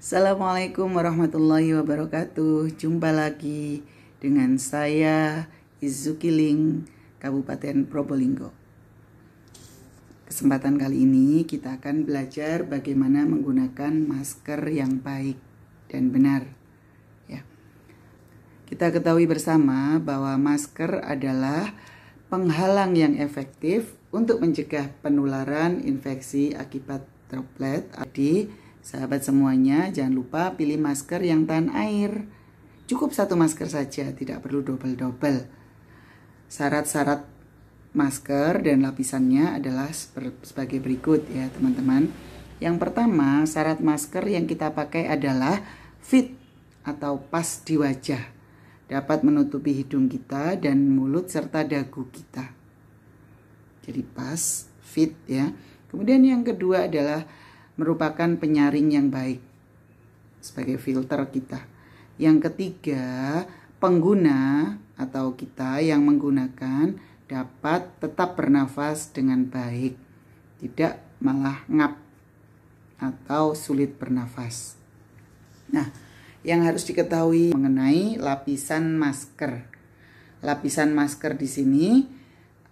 Assalamualaikum warahmatullahi wabarakatuh. Jumpa lagi dengan saya Izukiling, Kabupaten Probolinggo. Kesempatan kali ini kita akan belajar bagaimana menggunakan masker yang baik dan benar. Ya. Kita ketahui bersama bahwa masker adalah penghalang yang efektif untuk mencegah penularan infeksi akibat droplet. Sahabat semuanya, jangan lupa pilih masker yang tahan air. Cukup satu masker saja, tidak perlu double-double. Syarat-syarat masker dan lapisannya adalah sebagai berikut ya teman-teman. Yang pertama, syarat masker yang kita pakai adalah fit atau pas di wajah. Dapat menutupi hidung kita dan mulut serta dagu kita. Jadi pas, fit ya. Kemudian yang kedua adalah merupakan penyaring yang baik sebagai filter kita. Yang ketiga, pengguna atau kita yang menggunakan dapat tetap bernafas dengan baik, tidak malah ngap atau sulit bernafas. Nah, yang harus diketahui mengenai lapisan masker. Lapisan masker di sini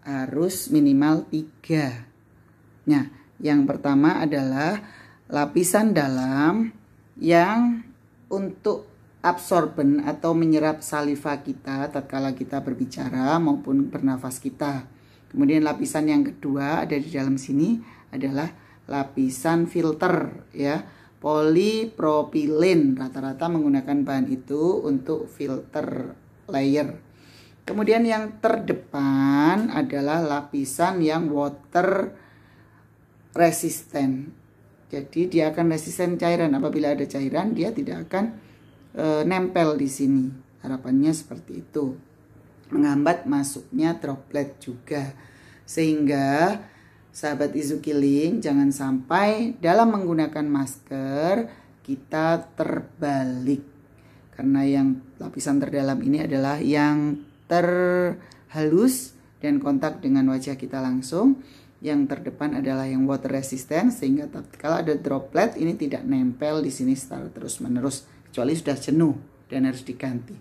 harus minimal 3. Nah, yang pertama adalah lapisan dalam yang untuk absorben atau menyerap saliva kita tatkala kita berbicara maupun bernafas kita. Kemudian lapisan yang kedua ada di dalam sini adalah lapisan filter ya, polipropilin. Rata-rata menggunakan bahan itu untuk filter layer. Kemudian yang terdepan adalah lapisan yang water resisten. Jadi dia akan resisten cairan. Apabila ada cairan, dia tidak akan nempel di sini. Harapannya seperti itu. Menghambat masuknya droplet juga. Sehingga sahabat Izukiling, jangan sampai dalam menggunakan masker kita terbalik. Karena yang lapisan terdalam ini adalah yang terhalus dan kontak dengan wajah kita langsung. Yang terdepan adalah yang water resistant, sehingga kalau ada droplet ini tidak nempel di sini secara terus-menerus kecuali sudah jenuh dan harus diganti.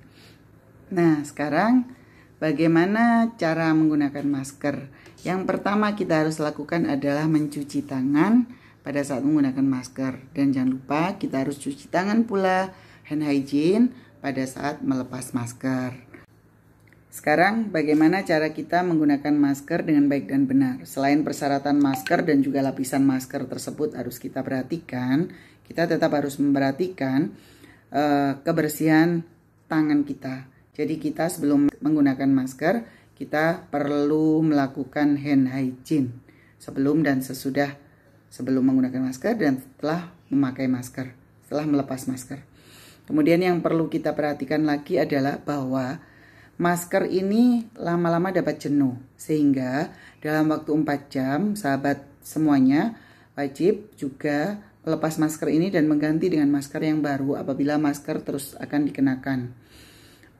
Nah, sekarang bagaimana cara menggunakan masker? Yang pertama kita harus lakukan adalah mencuci tangan pada saat menggunakan masker, dan jangan lupa kita harus cuci tangan pula, hand hygiene, pada saat melepas masker. Sekarang bagaimana cara kita menggunakan masker dengan baik dan benar? Selain persyaratan masker dan juga lapisan masker tersebut harus kita perhatikan, kita tetap harus memperhatikan kebersihan tangan kita. Jadi kita sebelum menggunakan masker, kita perlu melakukan hand hygiene sebelum dan sesudah, sebelum menggunakan masker dan setelah memakai masker, setelah melepas masker. Kemudian yang perlu kita perhatikan lagi adalah bahwa masker ini lama-lama dapat jenuh, sehingga dalam waktu 4 jam sahabat semuanya wajib juga melepas masker ini dan mengganti dengan masker yang baru apabila masker terus akan dikenakan.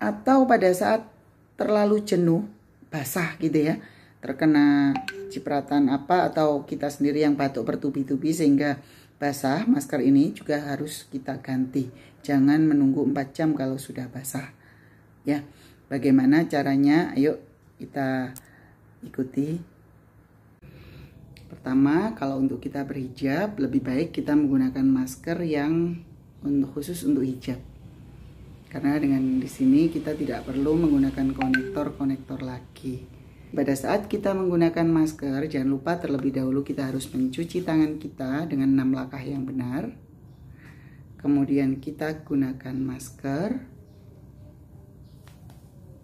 Atau pada saat terlalu jenuh, basah gitu ya, terkena cipratan apa atau kita sendiri yang batuk bertubi-tubi sehingga basah, masker ini juga harus kita ganti. Jangan menunggu 4 jam kalau sudah basah. Ya. Bagaimana caranya? Ayo kita ikuti. Pertama, kalau untuk kita berhijab, lebih baik kita menggunakan masker yang khusus untuk hijab. Karena dengan di sini kita tidak perlu menggunakan konektor lagi. Pada saat kita menggunakan masker, jangan lupa terlebih dahulu kita harus mencuci tangan kita dengan 6 langkah yang benar. Kemudian kita gunakan masker.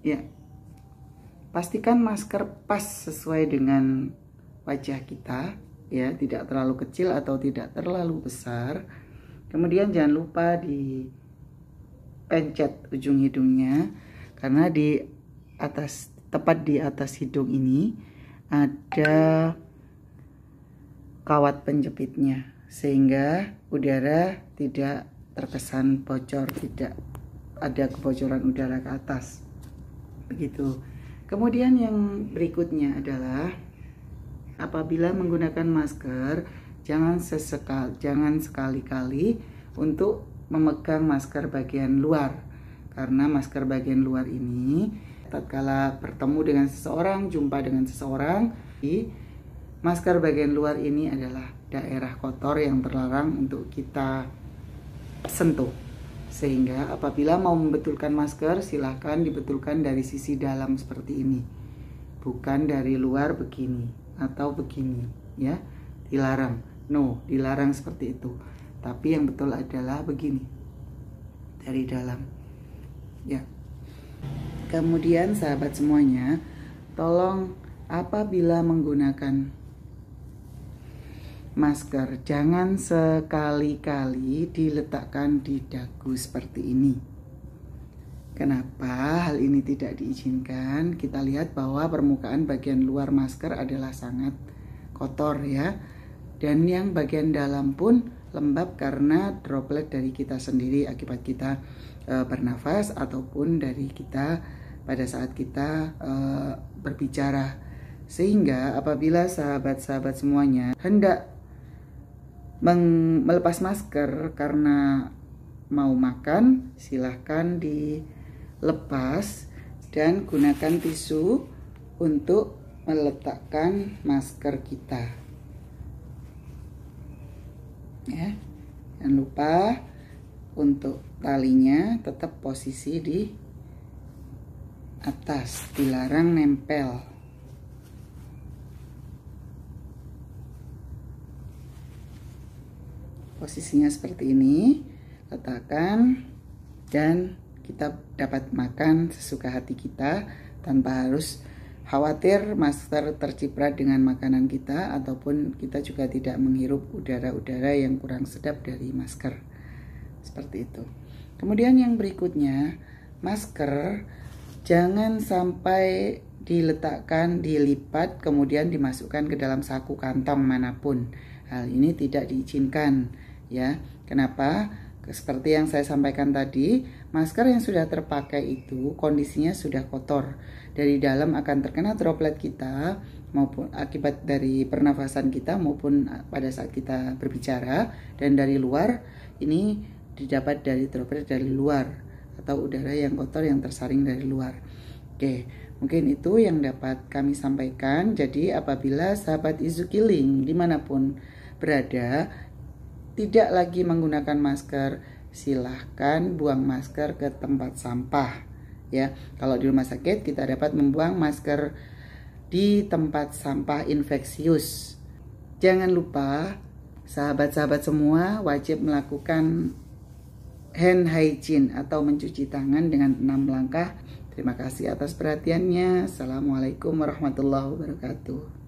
Ya, pastikan masker pas sesuai dengan wajah kita, ya, tidak terlalu kecil atau tidak terlalu besar. Kemudian jangan lupa dipencet ujung hidungnya, karena di atas, tepat di atas hidung ini ada kawat penjepitnya, sehingga udara tidak terkesan bocor, tidak ada kebocoran udara ke atas. Begitu. Kemudian yang berikutnya adalah apabila menggunakan masker jangan sekali-kali untuk memegang masker bagian luar. Karena masker bagian luar ini tatkala bertemu dengan seseorang, jumpa dengan seseorang, masker bagian luar ini adalah daerah kotor yang terlarang untuk kita sentuh. Sehingga apabila mau membetulkan masker, silahkan dibetulkan dari sisi dalam seperti ini, bukan dari luar begini atau begini, ya. Dilarang, dilarang seperti itu. Tapi yang betul adalah begini, dari dalam, ya. Kemudian sahabat semuanya, tolong apabila menggunakan masker, jangan sekali-kali diletakkan di dagu seperti ini. Kenapa hal ini tidak diizinkan? Kita lihat bahwa permukaan bagian luar masker adalah sangat kotor, ya. Dan yang bagian dalam pun lembab karena droplet dari kita sendiri akibat kita bernafas ataupun dari kita pada saat kita berbicara. Sehingga apabila sahabat-sahabat semuanya hendak melepas masker karena mau makan, silahkan dilepas dan gunakan tisu untuk meletakkan masker kita, ya. Jangan lupa untuk talinya tetap posisi di atas, dilarang nempel. Posisinya seperti ini, letakkan, dan kita dapat makan sesuka hati kita tanpa harus khawatir masker terciprat dengan makanan kita, ataupun kita juga tidak menghirup udara-udara yang kurang sedap dari masker. Seperti itu. Kemudian yang berikutnya, masker jangan sampai diletakkan, dilipat, kemudian dimasukkan ke dalam saku kantong manapun. Hal ini tidak diizinkan, ya. Kenapa? Seperti yang saya sampaikan tadi, masker yang sudah terpakai itu kondisinya sudah kotor. Dari dalam akan terkena droplet kita maupun akibat dari pernafasan kita maupun pada saat kita berbicara, dan dari luar ini didapat dari droplet dari luar atau udara yang kotor yang tersaring dari luar. Oke, mungkin itu yang dapat kami sampaikan. Jadi apabila sahabat Izukiling dimanapun berada tidak lagi menggunakan masker, silahkan buang masker ke tempat sampah, ya. Kalau di rumah sakit kita dapat membuang masker di tempat sampah infeksius. Jangan lupa sahabat-sahabat semua wajib melakukan hand hygiene atau mencuci tangan dengan 6 langkah. Terima kasih atas perhatiannya. Assalamualaikum warahmatullahi wabarakatuh.